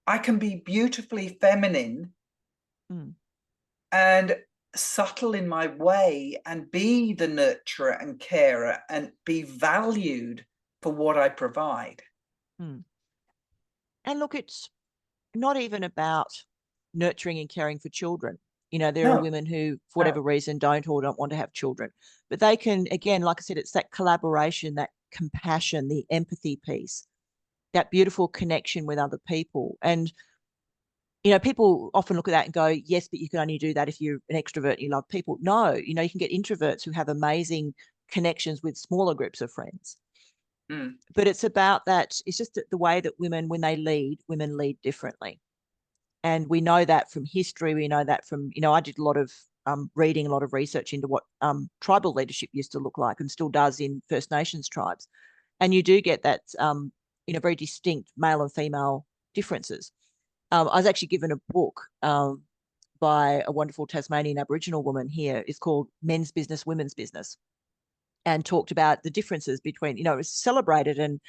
Speaker 1: I can be beautifully feminine and subtle in my way and be the nurturer and carer and be valued for what I provide.
Speaker 2: And look, it's not even about nurturing and caring for children. You know, there are
Speaker 1: No,
Speaker 2: women who, for
Speaker 1: no.
Speaker 2: whatever reason, don't or don't want to have children. But they can, again, like I said, it's that collaboration, that compassion, the empathy piece, that beautiful connection with other people. And, you know, people often look at that and go, yes, but you can only do that if you're an extrovert and you love people. No, you know, you can get introverts who have amazing connections with smaller groups of friends.
Speaker 1: Mm.
Speaker 2: But it's about that, it's just the way that women, when they lead, women lead differently. And we know that from history. We know that from, you know, I did a lot of reading, a lot of research into what tribal leadership used to look like and still does in First Nations tribes. And you do get that, you know, very distinct male and female differences. I was actually given a book by a wonderful Tasmanian Aboriginal woman here. It's called Men's Business, Women's Business, and talked about the differences between, you know, it was celebrated and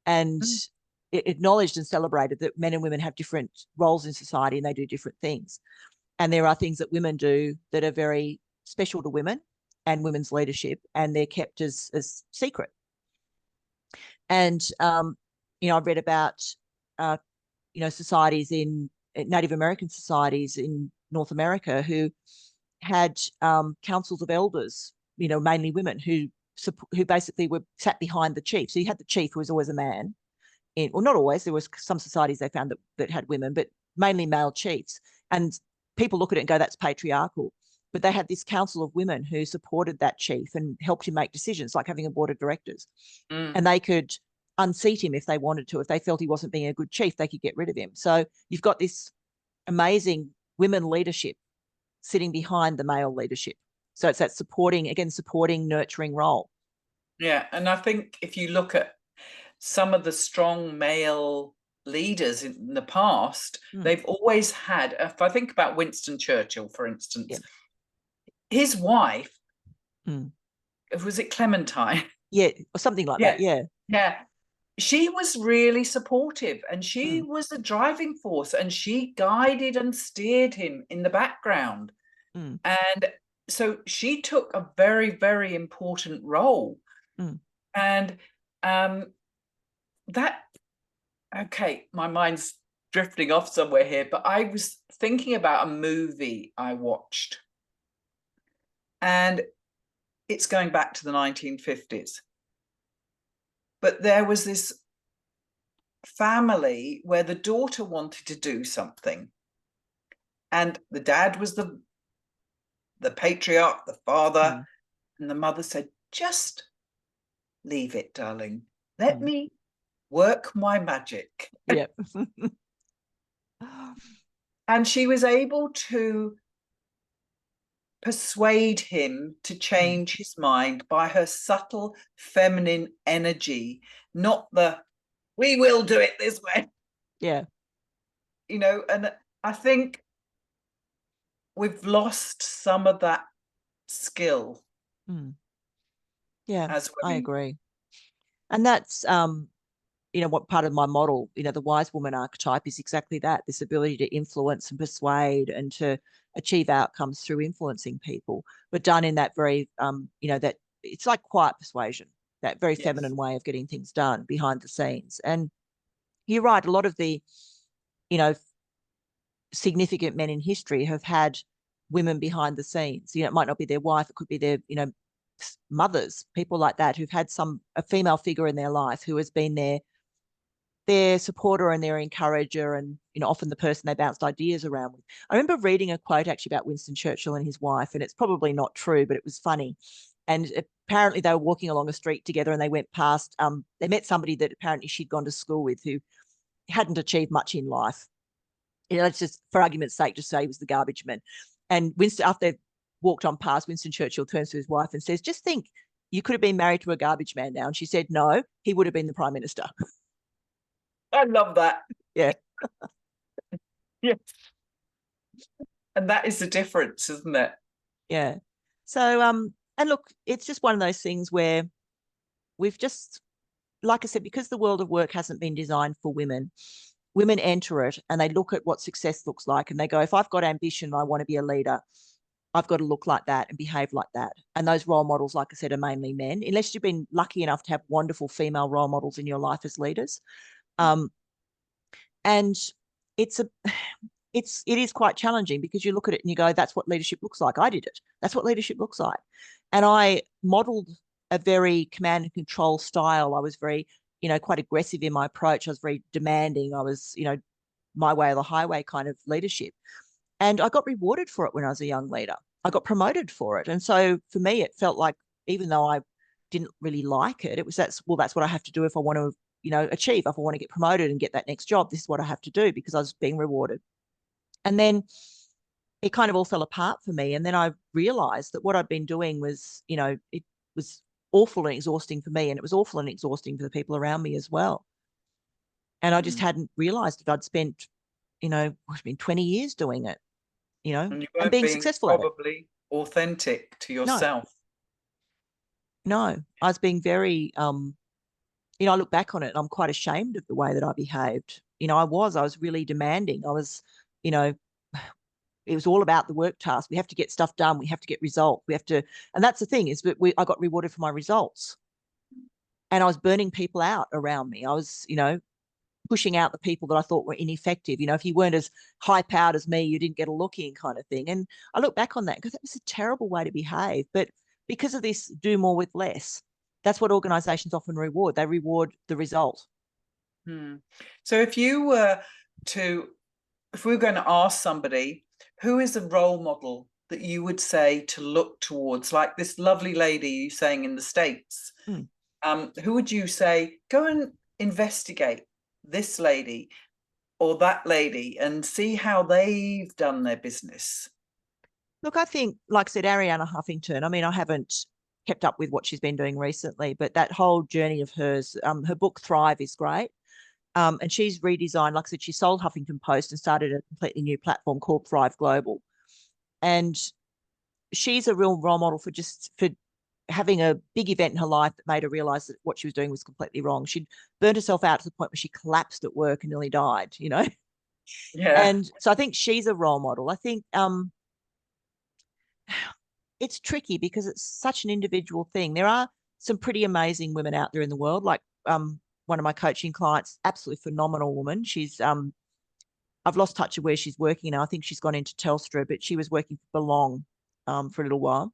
Speaker 1: Mm.
Speaker 2: it acknowledged and celebrated that men and women have different roles in society and they do different things. And there are things that women do that are very special to women and women's leadership, and they're kept as secret. And, you know, I've read about, you know, societies in Native American societies in North America who had councils of elders, you know, mainly women who basically were sat behind the chief. So you had the chief, who was always a man. Well, not always. There was some societies they found that had women, but mainly male chiefs. And people look at it and go, that's patriarchal. But they had this council of women who supported that chief and helped him make decisions, like having a board of directors.
Speaker 1: Mm.
Speaker 2: And they could unseat him if they wanted to. If they felt he wasn't being a good chief, they could get rid of him. So you've got this amazing women leadership sitting behind the male leadership. So it's that supporting, nurturing role.
Speaker 1: Yeah, and I think if you look at some of the strong male leaders in the past, they've always had, if I think about Winston Churchill, for instance,
Speaker 2: Yeah.
Speaker 1: his wife,
Speaker 2: Mm.
Speaker 1: was it Clementine?
Speaker 2: Yeah, or something like
Speaker 1: Yeah,
Speaker 2: that. Yeah.
Speaker 1: yeah. She was really supportive and she
Speaker 2: Mm.
Speaker 1: was the driving force and she guided and steered him in the background.
Speaker 2: Mm.
Speaker 1: And so she took a very, very important role.
Speaker 2: Mm.
Speaker 1: And that, okay, my mind's drifting off somewhere here, but I was thinking about a movie I watched. And it's going back to the 1950s. But there was this family where the daughter wanted to do something. And the dad was the patriarch, the father,
Speaker 2: Mm.
Speaker 1: and the mother said, just leave it, darling. Let
Speaker 2: Mm.
Speaker 1: me work my magic.
Speaker 2: Yeah.
Speaker 1: And she was able to persuade him to
Speaker 2: Mm.
Speaker 1: change his mind by her subtle feminine energy, not the, we will do it this way.
Speaker 2: Yeah.
Speaker 1: You know, and I think we've lost some of that skill
Speaker 2: Mm. Yeah,
Speaker 1: as
Speaker 2: I
Speaker 1: women.
Speaker 2: agree. And that's, you know, what part of my model, you know, the wise woman archetype is exactly that, this ability to influence and persuade and to achieve outcomes through influencing people, but done in that very, you know, that it's like quiet persuasion, that very
Speaker 1: Yes.
Speaker 2: feminine way of getting things done behind the scenes. And you're right, a lot of the, you know, significant men in history have had women behind the scenes. You know, it might not be their wife, it could be their, you know, mothers, people like that who've had a female figure in their life who has been their supporter and their encourager, and, you know, often the person they bounced ideas around with. I remember reading a quote actually about Winston Churchill and his wife, and it's probably not true, but it was funny. And apparently they were walking along a street together and they went past, they met somebody that apparently she'd gone to school with who hadn't achieved much in life. You know, let's just, for argument's sake, just say he was the garbage man. And Winston, after they walked on past, Winston Churchill turns to his wife and says, just think, you could have been married to a garbage man now. And she said, no, he would have been the prime minister.
Speaker 1: I love that.
Speaker 2: Yeah.
Speaker 1: Yes. And that is the difference, isn't it?
Speaker 2: Yeah. So, and look, it's just one of those things where we've just, like I said, because the world of work hasn't been designed for women, women enter it and they look at what success looks like and they go, if I've got ambition, I want to be a leader, I've got to look like that and behave like that. And those role models, like I said, are mainly men, unless you've been lucky enough to have wonderful female role models in your life as leaders. And it's it is quite challenging, because you look at it and you go, that's what leadership looks like. I did it. That's what leadership looks like. And I modeled a very command and control style. I was very, quite aggressive in my approach. I was very demanding. I was, my way or the highway kind of leadership. And I got rewarded for it when I was a young leader. I got promoted for it. And so for me, it felt like, even though I didn't really like it, that's what I have to do if I want to, achieve. If I want to get promoted and get that next job, this is what I have to do, because I was being rewarded. And then it kind of all fell apart for me. And then I realized that what I'd been doing was, it was awful and exhausting for me. And it was awful and exhausting for the people around me as well. And I just hadn't realized that I'd spent, it's been 20 years doing it,
Speaker 1: And you
Speaker 2: and
Speaker 1: weren't
Speaker 2: being
Speaker 1: being
Speaker 2: successful at it.
Speaker 1: probably authentic to yourself.
Speaker 2: No, I was being very, I look back on it and I'm quite ashamed of the way that I behaved. I was really demanding. I was, it was all about the work task. We have to get stuff done. We have to get results. We have to, and that's the thing, is that I got rewarded for my results, and I was burning people out around me. I was, pushing out the people that I thought were ineffective. If you weren't as high powered as me, you didn't get a look in, kind of thing. And I look back on that because that was a terrible way to behave. But because of this do more with less, that's what organizations often reward. They reward the result.
Speaker 1: So if we were going to ask somebody, who is a role model that you would say to look towards, like this lovely lady you saying in the States, who would you say, go and investigate this lady or that lady and see how they've done their business?
Speaker 2: Look, I think, like I said, Arianna Huffington, I mean, I haven't kept up with what she's been doing recently, but that whole journey of hers, her book Thrive is great. And she's redesigned, like I said, she sold Huffington Post and started a completely new platform called Thrive Global. And she's a real role model for having a big event in her life that made her realize that what she was doing was completely wrong. She'd burned herself out to the point where she collapsed at work and nearly died,
Speaker 1: Yeah.
Speaker 2: And so I think she's a role model. I think it's tricky because it's such an individual thing. There are some pretty amazing women out there in the world, like one of my coaching clients, absolutely phenomenal woman. She's I've lost touch of where she's working now. I think she's gone into Telstra, but she was working for Belong for a little while.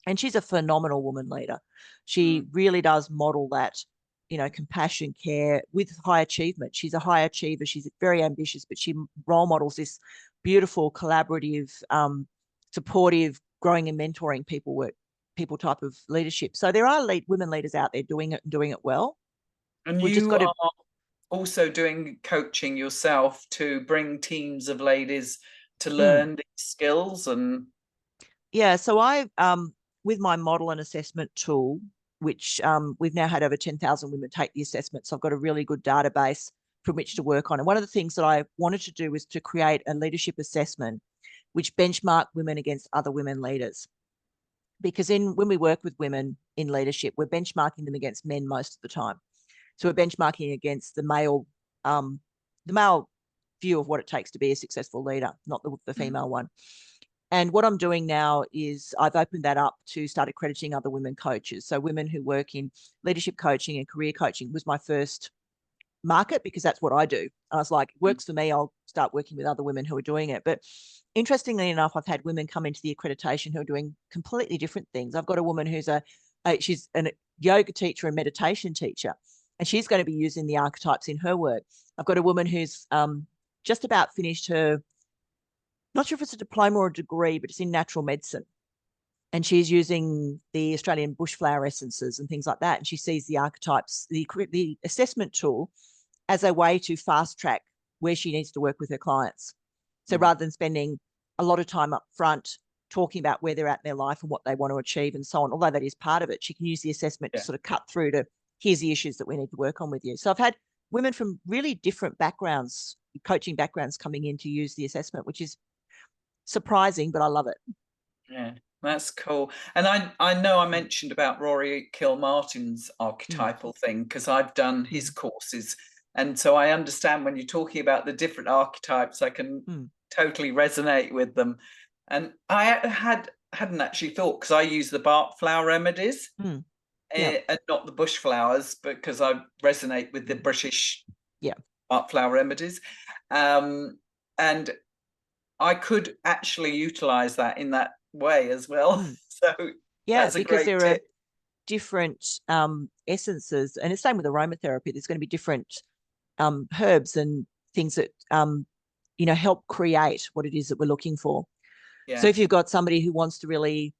Speaker 2: And she's a phenomenal woman leader. She really does model that, compassion, care with high achievement. She's a high achiever. She's very ambitious, but she role models this beautiful, collaborative, supportive, growing and mentoring people type of leadership. So there are women leaders out there doing it and doing it well.
Speaker 1: And you are also doing coaching yourself to bring teams of ladies to learn these skills. And
Speaker 2: so I with my model and assessment tool, which we've now had over 10,000 women take the assessment, so I've got a really good database from which to work on. And one of the things that I wanted to do was to create a leadership assessment which benchmark women against other women leaders. Because when we work with women in leadership, we're benchmarking them against men most of the time. So we're benchmarking against the male view of what it takes to be a successful leader, not the female one. And what I'm doing now is I've opened that up to start accrediting other women coaches. So women who work in leadership coaching and career coaching was my first market, because that's what I do. I was like, it works for me. I'll start working with other women who are doing it. But interestingly enough, I've had women come into the accreditation who are doing completely different things. I've got a woman who's she's a yoga teacher and meditation teacher, and she's going to be using the archetypes in her work. I've got a woman who's just about finished her, not sure if it's a diploma or a degree, but it's in natural medicine. And she's using the Australian bushflower essences and things like that. And she sees the archetypes, the assessment tool, as a way to fast track where she needs to work with her clients. So rather than spending a lot of time up front talking about where they're at in their life and what they want to achieve and so on, although that is part of it, she can use the assessment to sort of cut through to, here's the issues that we need to work on with you. So I've had women from really different backgrounds, coaching backgrounds, coming in to use the assessment, which is surprising, but I love it.
Speaker 1: Yeah, that's cool. And I know I mentioned about Rory Kilmartin's archetypal thing because I've done his courses. And so I understand when you're talking about the different archetypes, I can totally resonate with them. And I hadn't actually thought, because I use the Bach flower remedies and not the bush flowers, because I resonate with the British Bach flower remedies. And I could actually utilize that in that way as well.
Speaker 2: Mm.
Speaker 1: So
Speaker 2: Yeah,
Speaker 1: that's a
Speaker 2: because
Speaker 1: great
Speaker 2: there are
Speaker 1: tip.
Speaker 2: different essences, and it's same with aromatherapy. There's going to be different herbs and things that help create what it is that we're looking for. So
Speaker 1: Yeah,
Speaker 2: if you've got somebody who wants to really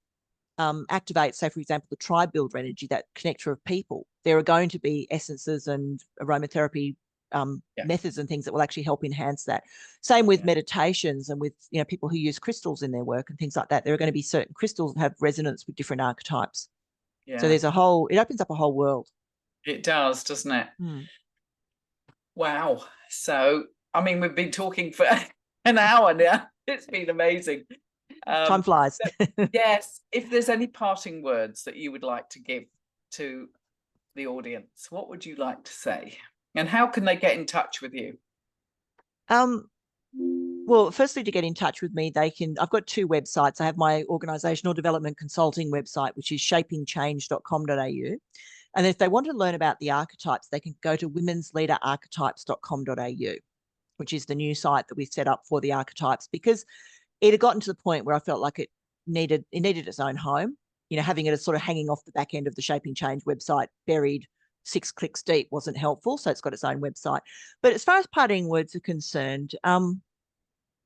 Speaker 2: activate, say, for example, the tribe builder energy, that connector of people, there are going to be essences and aromatherapy
Speaker 1: yeah,
Speaker 2: methods and things that will actually help enhance that. Same with
Speaker 1: yeah,
Speaker 2: meditations and with people who use crystals in their work and things like that. There are going to be certain crystals that have resonance with different archetypes. So
Speaker 1: yeah.
Speaker 2: there's it opens up a whole world.
Speaker 1: It does, doesn't it?
Speaker 2: Mm.
Speaker 1: Wow. So, I mean, we've been talking for an hour now. It's been amazing.
Speaker 2: Time flies.
Speaker 1: Yes, if there's any parting words that you would like to give to the audience, what would you like to say? And how can they get in touch with you?
Speaker 2: um, Well, firstly, to get in touch with me, I've got two websites. I have my organizational development consulting website, which is shapingchange.com.au. And if they want to learn about the archetypes, they can go to womensleaderarchetypes.com.au, which is the new site that we set up for the archetypes, because it had gotten to the point where I felt like it needed its own home. Having it as sort of hanging off the back end of the Shaping Change website, buried 6 clicks deep, wasn't helpful. So it's got its own website. But as far as parting words are concerned,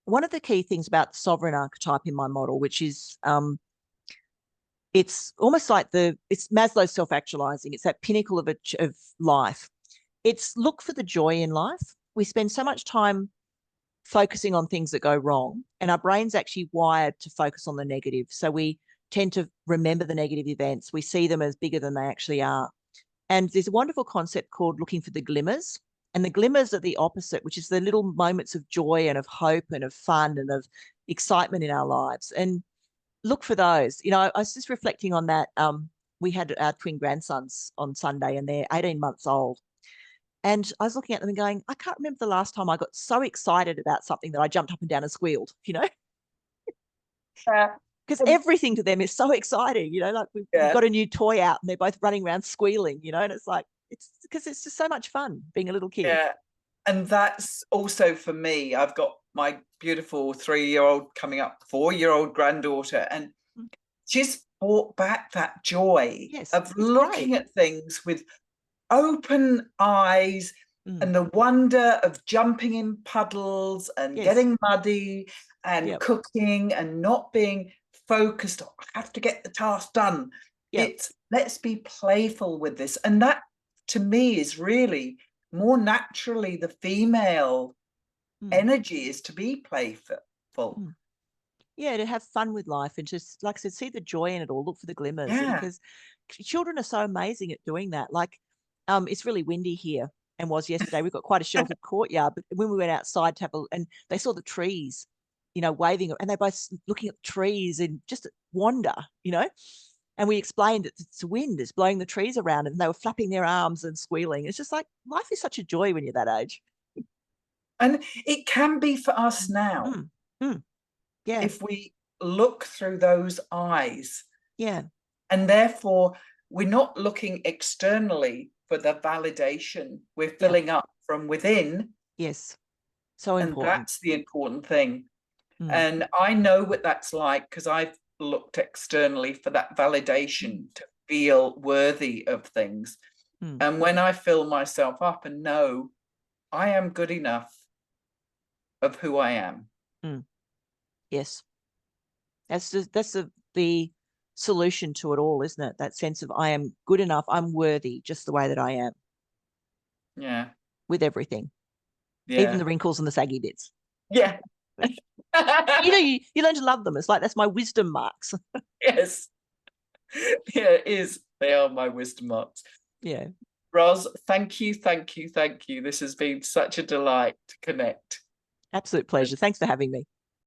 Speaker 2: one of the key things about the sovereign archetype in my model, which is it's almost like it's Maslow's self-actualizing. It's that pinnacle of life. It's look for the joy in life. We spend so much time focusing on things that go wrong, and our brain's actually wired to focus on the negative. So we tend to remember the negative events. We see them as bigger than they actually are. And there's a wonderful concept called looking for the glimmers. And the glimmers are the opposite, which is the little moments of joy and of hope and of fun and of excitement in our lives. And look for those. I was just reflecting on that. We had our twin grandsons on Sunday, and they're 18 months old. And I was looking at them and going, I can't remember the last time I got so excited about something that I jumped up and down and squealed,
Speaker 1: Yeah.
Speaker 2: because everything to them is so exciting, like we've
Speaker 1: Yeah.
Speaker 2: got a new toy out and they're both running around squealing, and it's like, it's because it's just so much fun being a little kid.
Speaker 1: Yeah. And that's also for me. I've got my beautiful 3-year-old coming up, 4-year-old granddaughter, and she's brought back that joy
Speaker 2: Yes,
Speaker 1: of
Speaker 2: it's great.
Speaker 1: looking at things with open eyes
Speaker 2: Mm.
Speaker 1: and the wonder of jumping in puddles and
Speaker 2: Yes.
Speaker 1: getting muddy and
Speaker 2: Yep.
Speaker 1: cooking and not being focused on I have to get the task done.
Speaker 2: Yep.
Speaker 1: It's let's be playful with this. And that to me is really more naturally the female
Speaker 2: Mm.
Speaker 1: energy is to be playful.
Speaker 2: Mm. Yeah, to have fun with life and just, like I said, see the joy in it all, look for the glimmers,
Speaker 1: Yeah.
Speaker 2: because children are so amazing at doing that. Like, it's really windy here and was yesterday. We've got quite a sheltered courtyard, but when we went outside to and they saw the trees, waving, and they're both looking at the trees and just wonder, and we explained that it's the wind is blowing the trees around, and they were flapping their arms and squealing. It's just like, life is such a joy when you're that age.
Speaker 1: And it can be for us now
Speaker 2: Mm. Mm. Yeah.
Speaker 1: if we look through those eyes.
Speaker 2: Yeah.
Speaker 1: And therefore, we're not looking externally for the validation. We're
Speaker 2: Yeah.
Speaker 1: filling up from within.
Speaker 2: Yes. So
Speaker 1: And
Speaker 2: important.
Speaker 1: that's the important thing.
Speaker 2: Mm.
Speaker 1: And I know what that's like because I've looked externally for that validation to feel worthy of things.
Speaker 2: Mm.
Speaker 1: And when I fill myself up and know I am good enough of who I am.
Speaker 2: Mm. Yes. That's the solution to it all, isn't it? That sense of I am good enough, I'm worthy just the way that I am,
Speaker 1: Yeah.
Speaker 2: with everything, even
Speaker 1: Yeah.
Speaker 2: the wrinkles and the saggy bits.
Speaker 1: Yeah.
Speaker 2: You learn to love them. It's like, that's my wisdom marks.
Speaker 1: Yes. Yeah, it is. They are my wisdom marks.
Speaker 2: Yeah.
Speaker 1: Ros, thank you, thank you, thank you. This has been such a delight to connect.
Speaker 2: Absolute pleasure. Thanks for having me.